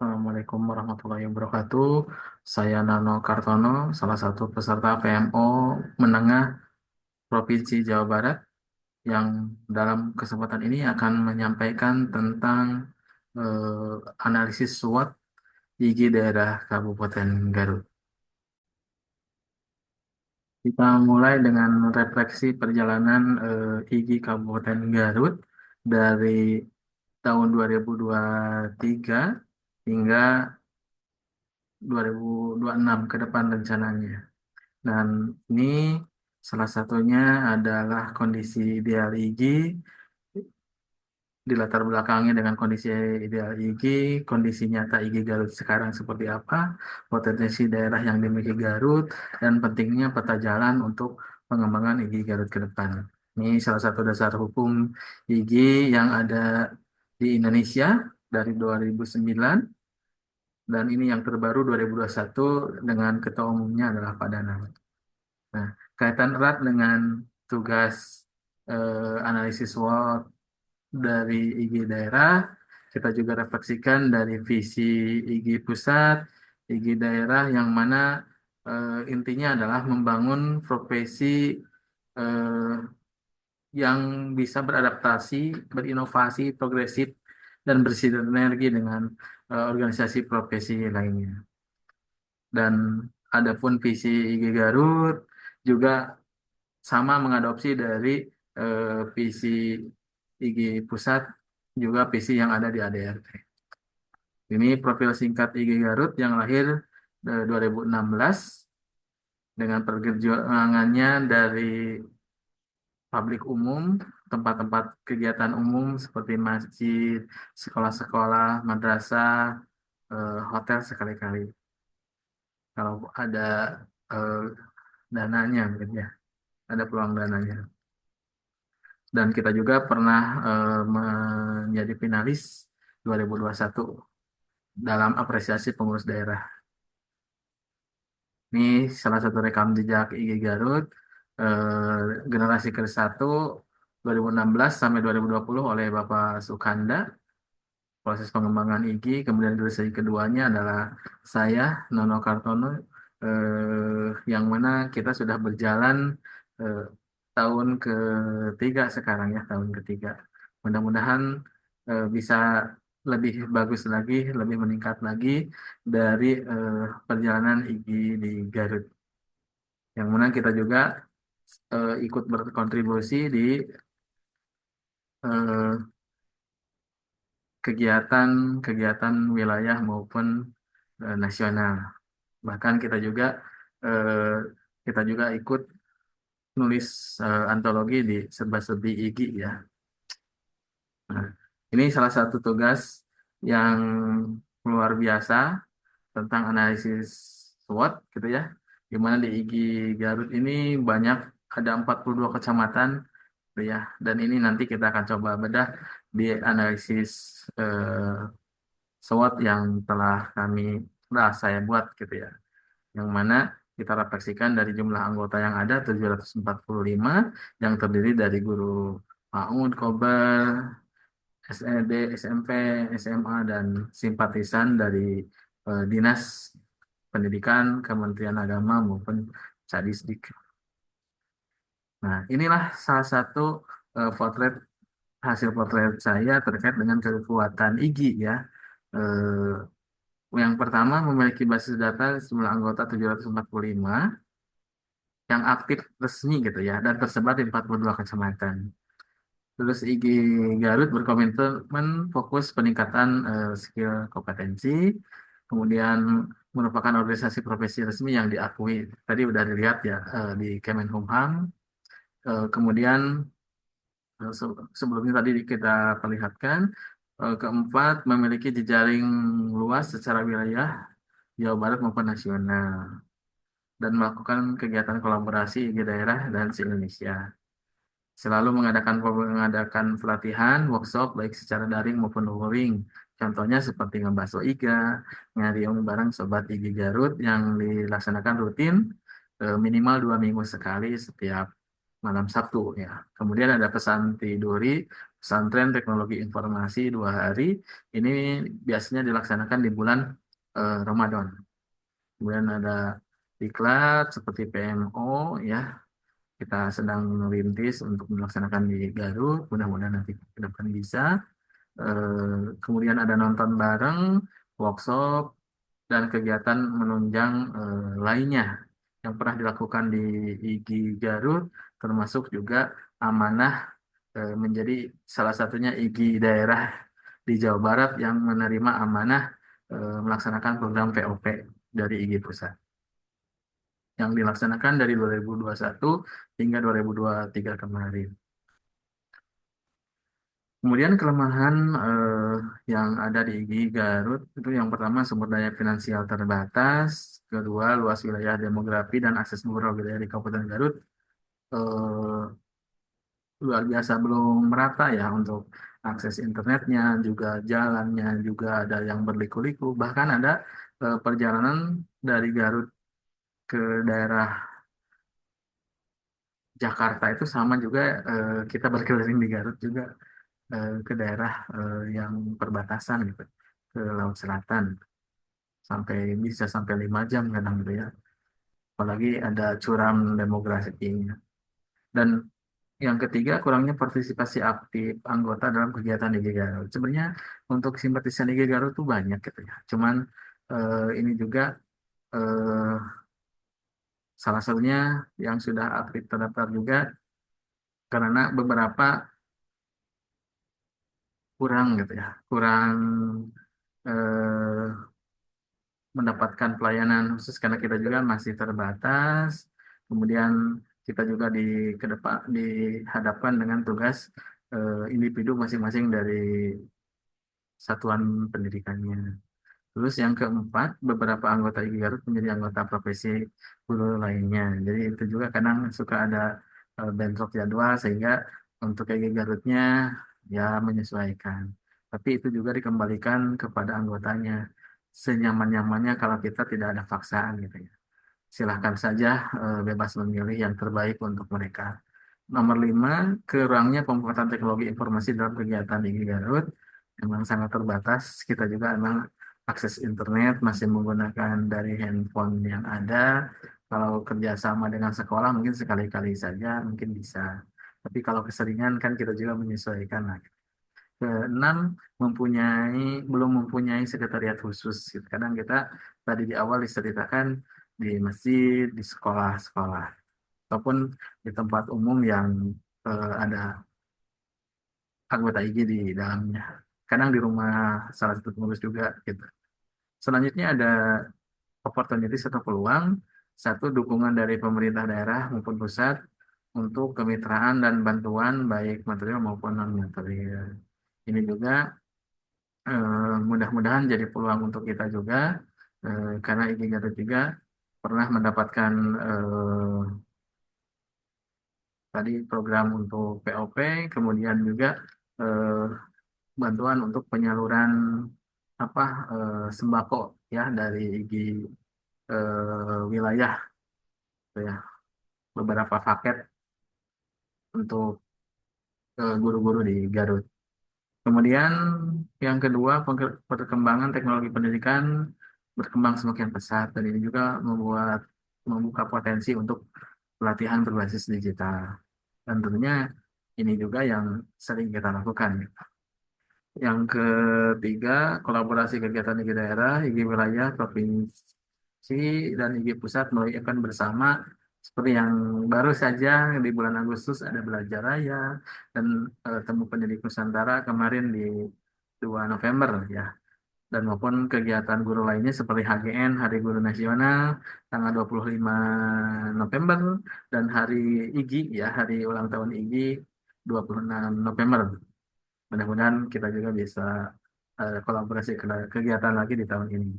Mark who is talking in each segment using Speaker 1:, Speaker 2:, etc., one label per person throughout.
Speaker 1: Assalamualaikum warahmatullahi wabarakatuh. Saya Nano Kartono, salah satu peserta PMO Menengah Provinsi Jawa Barat yang dalam kesempatan ini akan menyampaikan tentang analisis SWOT IG daerah Kabupaten Garut. Kita mulai dengan refleksi perjalanan IG Kabupaten Garut dari tahun 2023 hingga 2026 ke depan rencananya. Dan ini salah satunya adalah kondisi ideal IG, dilatar belakangnya dengan kondisi ideal IG, kondisi nyata IG Garut sekarang seperti apa, potensi daerah yang dimiliki Garut, dan pentingnya peta jalan untuk pengembangan IG Garut ke depan. Ini salah satu dasar hukum IG yang ada di Indonesia dari 2009, dan ini yang terbaru 2021 dengan ketua umumnya adalah Pak Danang. Nah, kaitan erat dengan tugas analisis SWOT dari IG daerah, kita juga refleksikan dari visi IG pusat, IG daerah yang mana intinya adalah membangun profesi eh, yang bisa beradaptasi, berinovasi, progresif, dan bersinergi dengan organisasi profesi lainnya. Dan adapun visi IG Garut juga sama mengadopsi dari visi IG pusat, juga visi yang ada di ADRT. Ini profil singkat IG Garut yang lahir 2016 dengan perjuangannya dari publik umum, tempat-tempat kegiatan umum seperti masjid, sekolah-sekolah, madrasah, hotel sekali-kali. Kalau ada eh, dananya, gitu ya, ada peluang dananya. Dan kita juga pernah menjadi finalis 2021 dalam apresiasi pengurus daerah. Ini salah satu rekam jejak IG Garut, generasi ke-1 2016 sampai 2020 oleh Bapak Sukanda, proses pengembangan IG. Kemudian generasi keduanya adalah saya, Nono Kartono, yang mana kita sudah berjalan eh, tahun ketiga sekarang ya, tahun ketiga. Mudah-mudahan bisa lebih bagus lagi, lebih meningkat lagi dari perjalanan IG di Garut. Yang mana kita juga ikut berkontribusi di eh, kegiatan-kegiatan wilayah maupun nasional. Bahkan eh, kita juga ikut nulis antologi di Serba-Serbi IG ya. Nah, ini salah satu tugas yang luar biasa tentang analisis SWOT gitu ya. Di mana di IG Garut ini banyak, ada 42 kecamatan gitu ya. Dan ini nanti kita akan coba bedah di analisis SWOT yang telah saya buat gitu ya. Yang mana kita refleksikan dari jumlah anggota yang ada 745 yang terdiri dari guru PAUD, Kober, SED, SMP, SMA, dan simpatisan dari Dinas Pendidikan, Kementerian Agama maupun Cadisdik. Nah, inilah salah satu potret, hasil potret saya terkait dengan kekuatan IG ya. Yang pertama memiliki basis data jumlah anggota 745 yang aktif resmi gitu ya dan tersebar di 42 kecamatan. Terus IG Garut berkomitmen fokus peningkatan skill kompetensi, kemudian merupakan organisasi profesi resmi yang diakui. Tadi udah dilihat ya di Kemenkumham. Kemudian sebelumnya tadi kita perlihatkan, keempat memiliki jejaring luas secara wilayah Jawa Barat maupun nasional dan melakukan kegiatan kolaborasi di daerah dan se-Indonesia. Selalu mengadakan pelatihan, workshop baik secara daring maupun luring. Contohnya seperti ngebahas IGA, ngariung bareng Sobat IG Garut yang dilaksanakan rutin minimal 2 minggu sekali setiap malam Sabtu ya. Kemudian ada pesan tiduri, pesantren teknologi informasi 2 hari. Ini biasanya dilaksanakan di bulan Ramadan. Kemudian ada diklat seperti PMO ya. Kita sedang merintis untuk melaksanakan di Garut. Mudah-mudahan nanti ke depan bisa. Kemudian ada nonton bareng, workshop, dan kegiatan menunjang lainnya yang pernah dilakukan di IGI Garut, termasuk juga amanah menjadi salah satunya IGI daerah di Jawa Barat yang menerima amanah melaksanakan program POP dari IGI Pusat yang dilaksanakan dari 2021 hingga 2023 kemarin. Kemudian kelemahan yang ada di IGI Garut itu yang pertama sumber daya finansial terbatas, kedua luas wilayah demografi dan akses beberapa wilayah di Kabupaten Garut eh, luar biasa belum merata ya untuk akses internetnya, juga jalannya juga ada yang berliku-liku, bahkan ada perjalanan dari Garut ke daerah Jakarta itu sama juga kita berkeliling di Garut juga ke daerah yang perbatasan gitu ke Laut Selatan sampai bisa sampai 5 jam kadang gitu ya. Apalagi ada curam demografinya. Dan yang ketiga kurangnya partisipasi aktif anggota dalam kegiatan IGI Garut. Sebenarnya untuk simpatisan IGI Garut tuh banyak gitu ya. Cuman ini juga eh, salah satunya yang sudah aktif terdaftar juga karena beberapa kurang gitu ya, kurang eh, mendapatkan pelayanan khusus karena kita juga masih terbatas. Kemudian kita juga di ke depan dihadapkan dengan tugas individu masing-masing dari satuan pendidikannya. Terus yang keempat, beberapa anggota IGI Garut menjadi anggota profesi guru lainnya. Jadi itu juga kadang suka ada bentrok jadwal sehingga untuk IGI Garutnya ya menyesuaikan. Tapi itu juga dikembalikan kepada anggotanya senyaman-nyamannya kalau kita tidak ada paksaan gitu ya. Silahkan saja bebas memilih yang terbaik untuk mereka. Nomor 5, kurangnya pemanfaatan teknologi informasi dalam kegiatan IGI Garut memang sangat terbatas. Kita juga memang akses internet masih menggunakan dari handphone yang ada. Kalau kerjasama dengan sekolah mungkin sekali-kali saja mungkin bisa. Tapi kalau keseringan kan kita juga menyesuaikan lah. Keenam, belum mempunyai sekretariat khusus. Gitu. Kadang kita tadi di awal diceritakan di masjid, di sekolah-sekolah, ataupun di tempat umum yang ada anggota IGI di dalamnya. Kadang di rumah salah satu pengurus juga gitu. Selanjutnya ada opportunities atau peluang. Satu, dukungan dari pemerintah daerah maupun pusat untuk kemitraan dan bantuan baik material maupun non material. Ini juga mudah-mudahan jadi peluang untuk kita juga karena IGI Garut juga pernah mendapatkan tadi program untuk POP, kemudian juga eh, bantuan untuk penyaluran apa sembako ya dari IGI wilayah gitu ya, beberapa paket untuk guru-guru di Garut. Kemudian yang kedua, perkembangan teknologi pendidikan berkembang semakin pesat dan ini juga membuka potensi untuk pelatihan berbasis digital. Dan tentunya ini juga yang sering kita lakukan. Yang ketiga, kolaborasi kegiatan IGI daerah, IGI wilayah, provinsi, dan IGI pusat melalui event bersama seperti yang baru saja di bulan Agustus ada Belajar Raya dan Temu Pendidik Nusantara kemarin di 2 November ya. Dan maupun kegiatan guru lainnya seperti HGN, Hari Guru Nasional, tanggal 25 November, dan Hari IGI ya, Hari Ulang Tahun IGI 26 November. Mudah-mudahan kita juga bisa kolaborasi kegiatan lagi di tahun ini.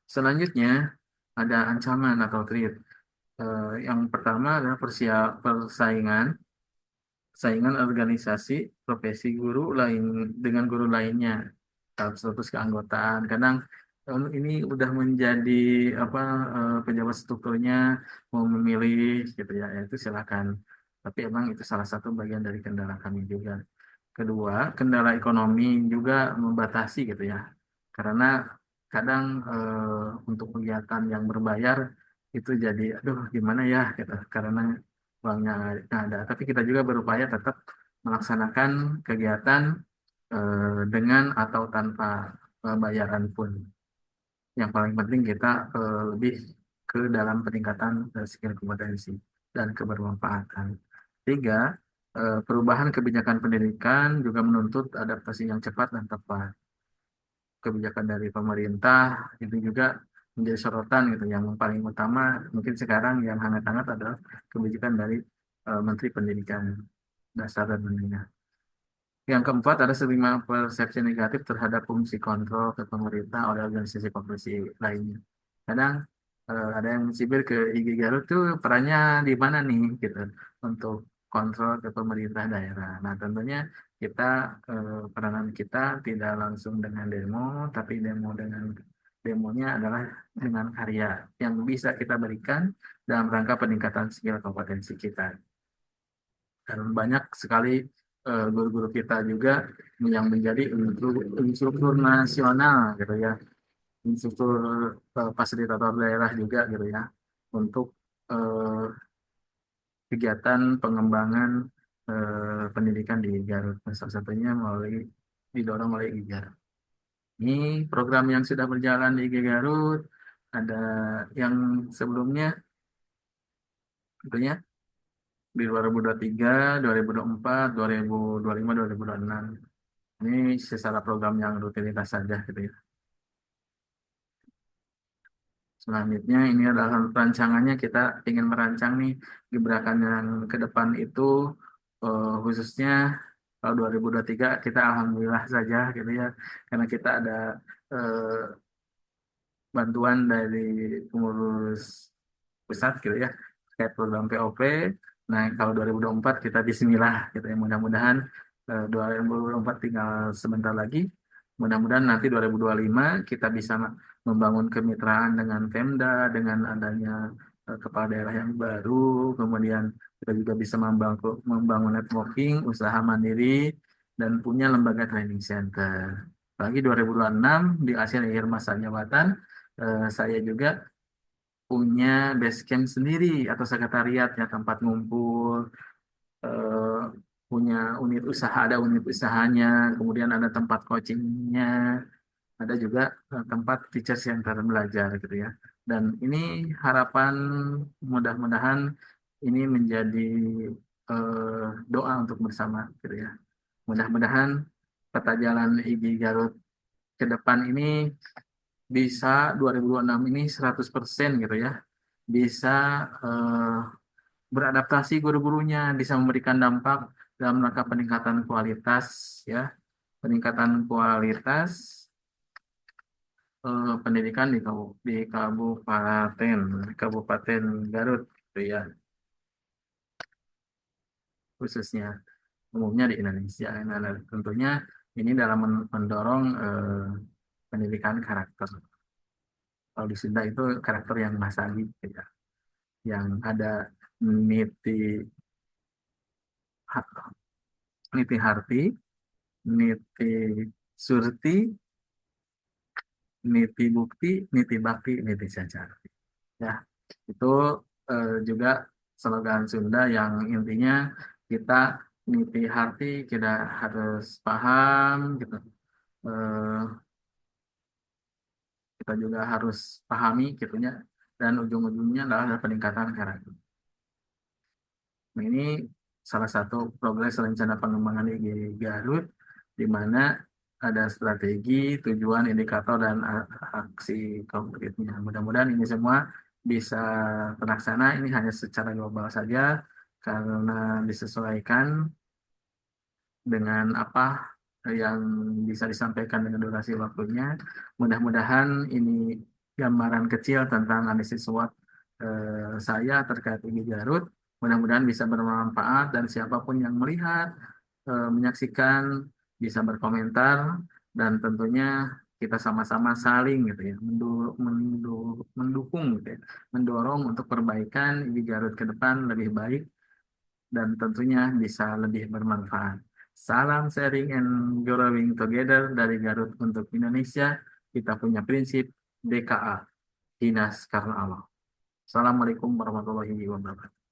Speaker 1: Selanjutnya ada ancaman atau threat. Yang pertama adalah persaingan, saingan organisasi profesi guru lain dengan guru lainnya dalam status keanggotaan. Kadang ini udah menjadi apa pejabat strukturnya mau memilih gitu ya, ya itu silakan. Tapi emang itu salah satu bagian dari kendala kami juga. Kedua, kendala ekonomi juga membatasi gitu ya. Karena kadang untuk kegiatan yang berbayar itu jadi aduh gimana ya gitu karena uangnya nggak ada. Tapi kita juga berupaya tetap melaksanakan kegiatan dengan atau tanpa bayaran pun. Yang paling penting kita lebih ke dalam peningkatan skill kompetensi dan kebermanfaatan. Tiga, perubahan kebijakan pendidikan juga menuntut adaptasi yang cepat dan tepat. Kebijakan dari pemerintah itu juga menjadi sorotan gitu. Yang paling utama mungkin sekarang yang hangat-hangat adalah kebijakan dari Menteri Pendidikan Dasar dan Menengah. Yang keempat ada stigma persepsi negatif terhadap fungsi kontrol ke pemerintah oleh organisasi profesi lainnya. Kadang ada yang mencibir ke IG Garut tuh perannya di mana nih gitu untuk kontrol ke pemerintah daerah. Nah tentunya kita peranan kita tidak langsung dengan demo, tapi demonya adalah dengan karya yang bisa kita berikan dalam rangka peningkatan skill kompetensi kita. Dan banyak sekali guru-guru kita juga yang menjadi instruktur nasional gitu ya, instruktur fasilitator daerah juga gitu ya, untuk eh, kegiatan pengembangan pendidikan di Garut. Nah, salah satunya melalui didorong oleh IG Garut. Ini program yang sudah berjalan di IG Garut, ada yang sebelumnya tentunya di 2023, 2024, 2025, 2026. Ini secara program yang rutinitas saja gitu ya. Selanjutnya ini adalah rancangannya kita ingin merancang nih gebrakan yang ke depan itu khususnya kalau 2023 kita alhamdulillah saja gitu ya karena kita ada eh, bantuan dari pengurus pusat gitu ya terkait program POP. Nah, kalau 2024 kita bismillah gitu ya mudah-mudahan 2024 tinggal sebentar lagi. Mudah-mudahan nanti 2025 kita bisa membangun kemitraan dengan Pemda dengan adanya kepala daerah yang baru, kemudian kita juga bisa membangun networking, usaha mandiri dan punya lembaga training center. Lagi 2026 di akhir masa jabatan saya juga punya base camp sendiri atau sekretariat ya tempat ngumpul eh, punya unit usaha ada unit usahanya kemudian ada tempat coachingnya ada juga tempat teacher center belajar gitu ya dan ini harapan mudah-mudahan ini menjadi doa untuk bersama gitu ya mudah-mudahan peta jalan IG Garut ke depan ini bisa 2026 ini 100% gitu ya bisa eh, beradaptasi guru-gurunya bisa memberikan dampak dalam rangka peningkatan kualitas ya peningkatan kualitas pendidikan di Kabupaten Garut gitu ya khususnya umumnya di Indonesia. Nah, tentunya ini dalam mendorong pendidikan karakter. Kalau di Sunda itu karakter yang masali gitu ya, yang ada niti niti harti, niti surti, niti bukti, niti bakti, niti jajati. Ya, itu juga slogan Sunda yang intinya kita niti harti, kita harus paham gitu. Eh, kita juga harus pahami gitunya dan ujung-ujungnya adalah peningkatan karakter. Nah, ini salah satu progres rencana pengembangan IG Garut di mana ada strategi, tujuan, indikator, dan aksi konkretnya. Mudah-mudahan ini semua bisa terlaksana. Ini hanya secara global saja karena disesuaikan dengan apa yang bisa disampaikan dengan durasi waktunya. Mudah-mudahan ini gambaran kecil tentang analisis SWOT saya terkait ini Garut. Mudah-mudahan bisa bermanfaat dan siapapun yang melihat, menyaksikan, bisa berkomentar dan tentunya kita sama-sama saling gitu ya, mendukung gitu ya, mendorong untuk perbaikan di Garut ke depan lebih baik dan tentunya bisa lebih bermanfaat. Salam sharing and growing together dari Garut untuk Indonesia. Kita punya prinsip DKA, Dinas Karena Allah. Assalamualaikum warahmatullahi wabarakatuh.